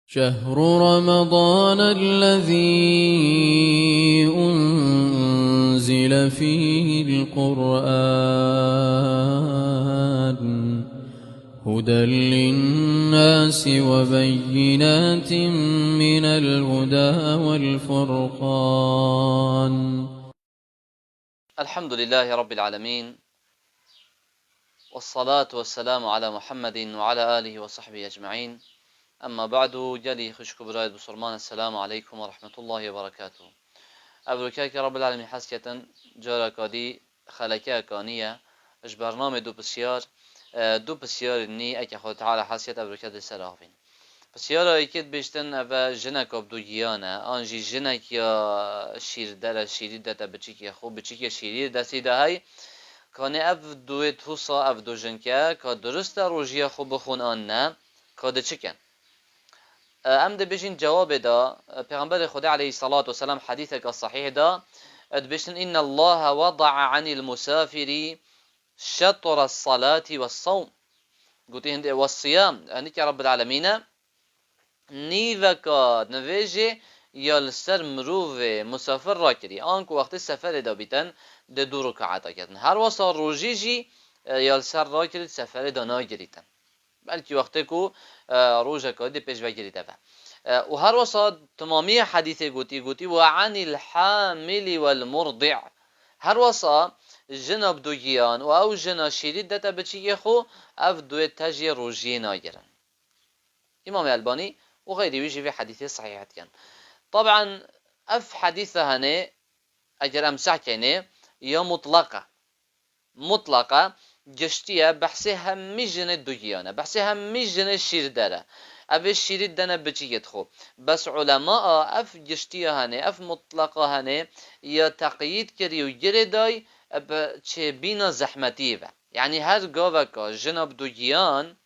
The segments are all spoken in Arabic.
شهر رمضان الذي أنزل فيه القرآن هدى للناس وبينات من الهدى والفرقان. الحمد لله رب العالمين، والصلاة والسلام على محمد وعلى آله وصحبه أجمعين. أما بعد، جلي خشك برايد بصرمان. السلام عليكم ورحمة الله وبركاته. أبركاك رب العالمين حسكة جاركادي خلكا كانية اش برنامج دو بسيار ني اكي خود تعالى حسكة أبركات السلافين بسيارة اكيد بيشتن افا جنك ابدو جيانا انجي جنك يا شير دالا شيري داتا بچيك يا خو بچيك يا شيري داسي دا هاي کانی اف دویت حسا اف دو جنکه که درست روژیا خوب بخون آن نه که ده چکن ام ده بجین جواب دا پیغمبر خدا علیه الصلاة والسلام حدیثه که صحیح دا اد بجین ان الله وضع عن المسافر شطر الصلاة والصوم قلت هند والصيام هنيك رب العالمين نیوکا نویجه یا لسر مروف مسافر را کری آنکو وقتی سفر دا بیتن ده دو رکعتا کردن هر واسا روژی جی یا لسر را کرد سفر دا نا گریتن بلکه وقتی کو روژه که ده پیش بگریده با و هر واسا تمامی حدیثه گوتی و عن الحامل والمرضع هر واسا جنب دو گیان و او جنا شیرید دتا بچی خو اف دوی تجی روژی ناگرن. امام البانی وغيره يجي في حديث صحيح كان طبعا اف حديثه هنا اجر امسح هنا يا مطلقه جشتيه بحثها مجن الدجيانه بحثها مجن الشير داره ابي الشير دنا بچيت خو بس علماء اف جشتيه هنا اف مطلقه هنا يا تقييد كري وجرداي اب چه بينا زحمتي يعني هر گاوكا جناب دجيان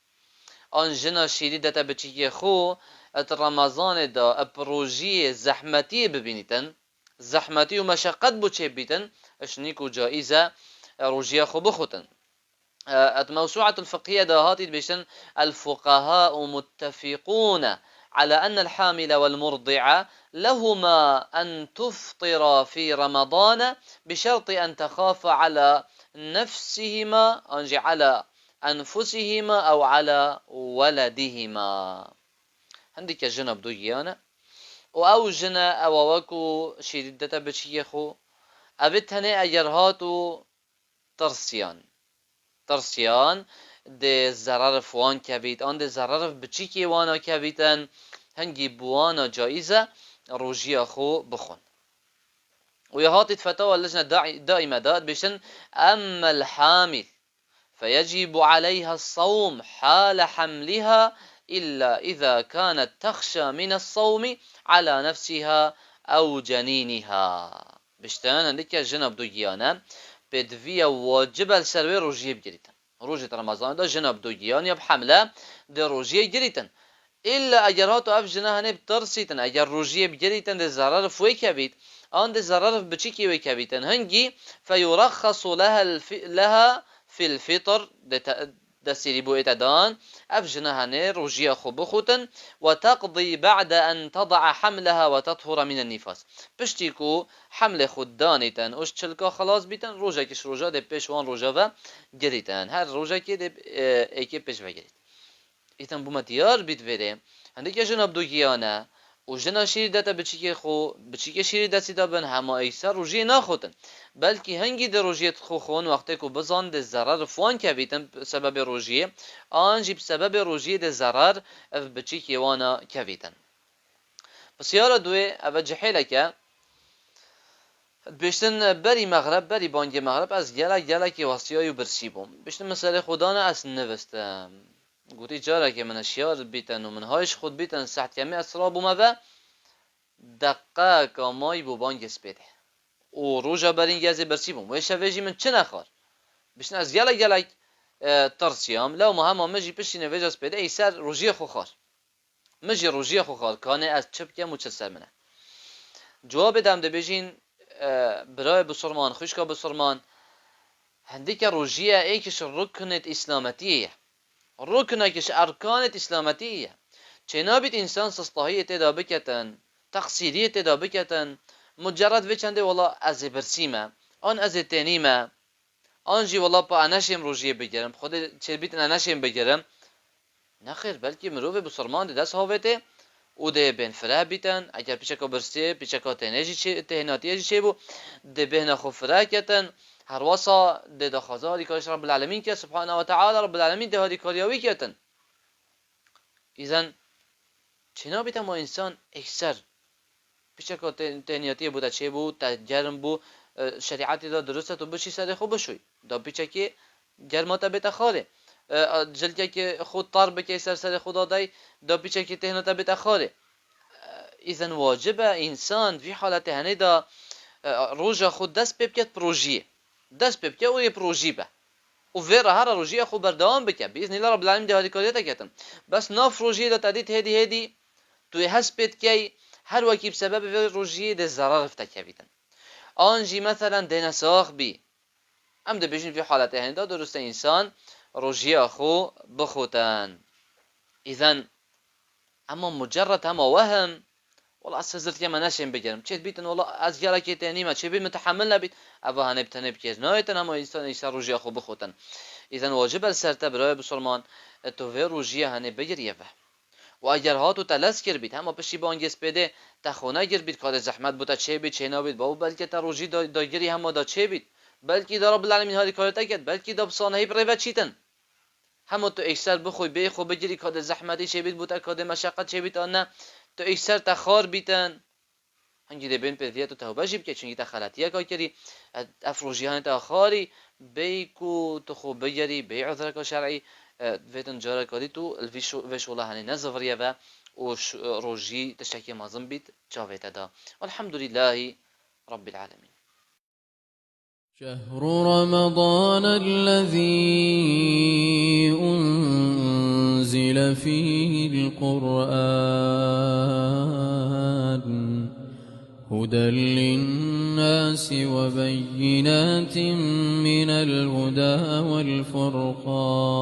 آن جنا شیری دتا بچی خو ات رمضان دا پروژی زحمتی ببینیتن زحمتی و مشقت بو چه بیتن اشنیکو جائزه روژی خو بخوتن. ات موسوعة الفقهية دا هاتي بيشن الفقهاء متفقون على أن الحامل والمرضع لهما أن تفطر في رمضان بشرط أن تخاف على نفسهما أنجي على أنفسهما أو على ولدهما. عندك جنا بدو جيانا أو جنا أو وكو شدة بشيخو أبتهني أجرهاتو ترسيان ده زرار فوان كبيت آن ده زرار بچيكي وانا كبيتن هنجي بوانا جائزة روجيا خو بخون. ويهاتي فتاوى اللجنة دائمة داد بشن أما الحامل فيجب عليها الصوم حال حملها إلا إذا كانت تخشى من الصوم على نفسها أو جنينها. بشتان عندك جنب دو جيانا بدفيا واجب السروي روجيه بجريتن روجة رمضان دا جنب دو جيان يب حملة دا روجيه جريتن إلا أجرهاتو أف جناهنه بترسيتن أجر روجيه بجريتن دا زرار فوي كبيت آن دا زرار بچيكي وي كبيتن هنجي فيرخص لها في الفطر ده سيريبو اتدان اف جناهنه روجيا خو بخوتن وتقضي بعد ان تضع حملها وتطهر من النفاس پشتیکو حمل خود دانیتن اوش چلکا خلاص بیتن روجا کش روجا ده پیشوان روجا و گریتن هر روجا که ده ایکی پیش و گرید ایتن بوما دیار بیت وره هنده که جناب دو گیانه و جنا شیر داتا بچیک شیر دستی دابن همه ایسا روژی ناخوتن بلکه هنگی در روژیت خون وقتی که بزان ده ضرر فوان که بیتن سبب روژیه آنجی بسبب روژیه ده ضرر اف بچیک وانا که بیتن. بس یارا دوی او جحیله که بشتن بری مغرب بری بانگ مغرب از گله که واسیایی برسی بوم بشتن مسئله خدانه از نوستم گوتی جاره که من اشیار بیتن و من هایش خود بیتن سحت کمی اسرا بومه و دقیقه کامای بو بانگ سپیده و روژا برین گازی برسی بوم و شویجی من چه نخوار بشن از گله ترسیام لو مهما مجی پشتی نویجا سپیده ایسر روژی خو خار مجی روژی خو خار کانه از چپ کم و چه سر منه جواب دم ده بجین برای بسرمان خوشکا بسرمان هنديك روجية ايكش ركنة اسلامتية ركنة كش اركانة اسلامتية چنابید انسان سستاهی تدا بکتن تقصیری تدا بکتن مجرد و چنده والله از برسیمه آن از تنیمه آنجی والله پا انشیم روژیه بگیرم خود چه بیت انشیم بگیرم نخیر بلکه مروف بسرمان دست هاوته او ده بین فرا بیتن اگر پیچکا برسه پیچکا تهناتی چه بو ده بین خو فرا کتن هر واسا ده دخازا هادی کارش رب العالمین که سبحانه و تعالی رب العالمین ده هادی کاریاوی کتن ایزن چنا بیتن ما انسان اکثر پیچکا تهناتی بوده چه بو تجرم بو شریعتی دا درسته تو بشی سر خوب بشوی دا پیچکی گرماتا بیتا خاله جلکه که خود طار بکی سر خدا دای دا پیچکی تهناتا بیتا خاله ایزن واجبه انسان فی حالت هنه دا روژا خود دست بکت پروژیه دست بکت و یه پروژی به و ویرا هر روژیه خود بردوام بکت بیزن الله رب العالمین ده هادی کاریتا کتن بس ناف روژیه دا تدید هدی توی حسبت کی هر وکی بسبب روژیه ده ضرر افتا بیتن آنجی مثلا دین ساخ بی ام ده بجین فی حالت هنده درست انسان روژیه خو بخوتن ایذن اما مجرد اما وهم والله استزرت ما نشیم بگیرم چه بیتن والله از گره که تنیمه چه بیت متحمل نبید اوا هنب تنب کیز نایتن اما انسان روژیه خو بخوتن ایذن واجب السرته برای بسلمان تو وی روژیه هنه بگیریه و اگر هاتو تلس کر بید اما پشی بانگس بده تخونه گر بید کار زحمت بوده چه بید چه نبید بابا بلکه تا روژی داگیری هم دا چه بید بلکه دا رب العالمین هادی کارتا کرد بلکه دا بسانهی پریوت چیتن همو تو اکثر بخوی به خو بگیری کار زحمتی چه بید بوده کار مشقت چه بید آن نه تو اکثر تخار بیتن هنگی ده بین پدیت و توبه جیب که چونگی تا خلطیه کار کردی افروژیان تا خاری بیکو تو خو بگیری بی عذرک شرعی ویتن جاره کاری تو الویش والله هنی نزوریه و روژی تشتکی مازم بید جاویت دا والحمد لله رب العالمين شهر رمضان الذي أنزل فيه القرآن هدى للناس وبينات من الهدى والفرقان